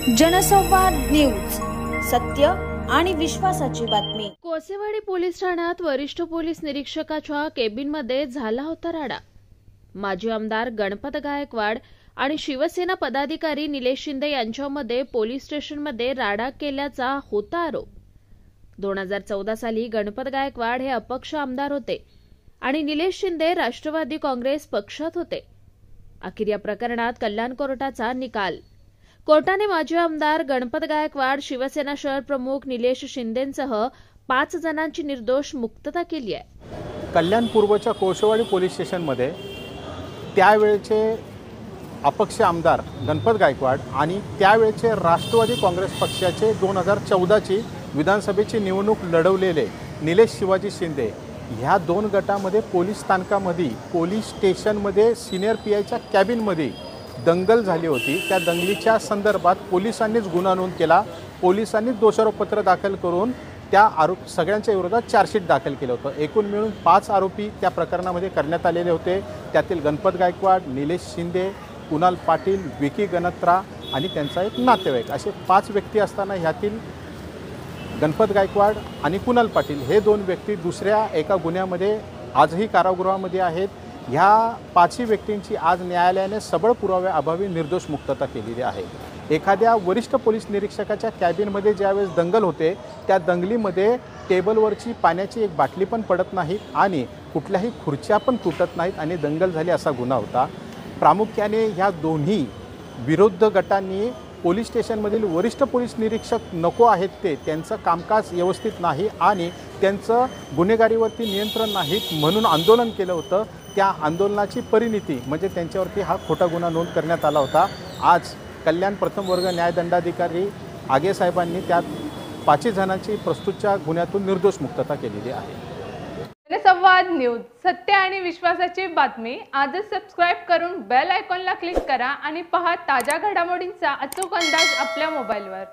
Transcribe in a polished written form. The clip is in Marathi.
जनसंवाद न्यूज, सत्य आणि विश्वासाची बातमी। कोसेवाडी पोलीस ठाण्यात वरिष्ठ पोलीस निरीक्षकाच्या केबिनमध्ये झाला होता राडा। माजी आमदार गणपत गायकवाड आणि शिवसेना पदाधिकारी निलेश शिंदे यांच्यामध्ये पोलीस स्टेशनमध्ये राडा केल्याचा होता आरोप। 2014 साली गणपत गायकवाड हे अपक्ष आमदार होते आणि निलेश शिंदे राष्ट्रवादी काँग्रेस पक्षात होते। अखेर या प्रकरणात कल्याण कोर्टाचा निकाल। कोर्टाने माजी आमदार गणपत गायकवाड, शिवसेना शहर प्रमुख निलेश शिंदेंसह 5 जणांची निर्दोष मुक्तता केली आहे। कल्याण पूर्वच्या कोसेवाडी पोलीस स्टेशनमध्ये त्यावेळचे अपक्ष आमदार गणपत गायकवाड आणि त्यावेळचे राष्ट्रवादी काँग्रेस पक्षाचे 2014ची विधानसभेची निवडणूक लढवलेले निलेश शिवाजी शिंदे ह्या 2 गटामध्ये पोलीस स्थानकामध्ये पोलीस स्टेशनमध्ये सिनियर पीआयच्या कॅबिनमध्ये दंगल झाली होती। त्या दंगलीच्या संदर्भात पोलिसांनीच गुन्हा नोंद केला। पोलिसांनीच दोषारोपपत्र दाखल करून त्या सगळ्यांच्या विरोधात चार्जशीट दाखल केलं होतं। एकूण मिळून 5 आरोपी त्या प्रकरणामध्ये करण्यात आलेले होते। त्यातील गणपत गायकवाड, निलेश शिंदे, कुणाल पाटील, विकी गणत्रा आणि त्यांचा एक नातेवाईक असे 5 व्यक्ती असताना ह्यातील गणपत गायकवाड आणि कुणाल पाटील हे 2 व्यक्ती दुसऱ्या एका गुन्ह्यामध्ये आजही कारागृहामध्ये आहेत। ह्या 5ही व्यक्तींची आज न्यायालयाने सबळ पुराव्याअभावी निर्दोष मुक्तता केलेली आहे। एखाद्या वरिष्ठ पोलीस निरीक्षकाच्या कॅबिनमध्ये ज्यावेळेस दंगल होते त्या दंगलीमध्ये टेबलवरची पाण्याची एक बाटली पण पडत नाही आणि कुठल्याही खुर्च्या पण तुटत नाहीत आणि दंगल झाली असा गुन्हा होता। प्रामुख्याने ह्या दोन्ही विरुद्ध गटांनी पोलीस स्टेशनमधील वरिष्ठ पोलीस निरीक्षक नको आहेत त्यांचं कामकाज व्यवस्थित नाही आणि त्यांचं गुन्हेगारीवरती नियंत्रण नाही म्हणून आंदोलन केलं होतं। त्या आंदोलनाची परिणिती म्हणजे त्यांच्यावरती हा खोटा गुन्हा नोंद करण्यात आला होता। आज कल्याण प्रथम वर्ग न्यायदंडाधिकारी आगे साहेबांनी त्या 5 जणांची प्रस्तुतच्या गुन्ह्यातून निर्दोष मुक्तता केलेली आहे। जनसंवाद न्यूज, सत्य आणि विश्वासाची बातमी। आजच सबस्क्राइब करून बेल आयकॉनला क्लिक करा आणि पहा ताज्या घडामोडींचा अचूक अंदाज आपल्या मोबाईलवर।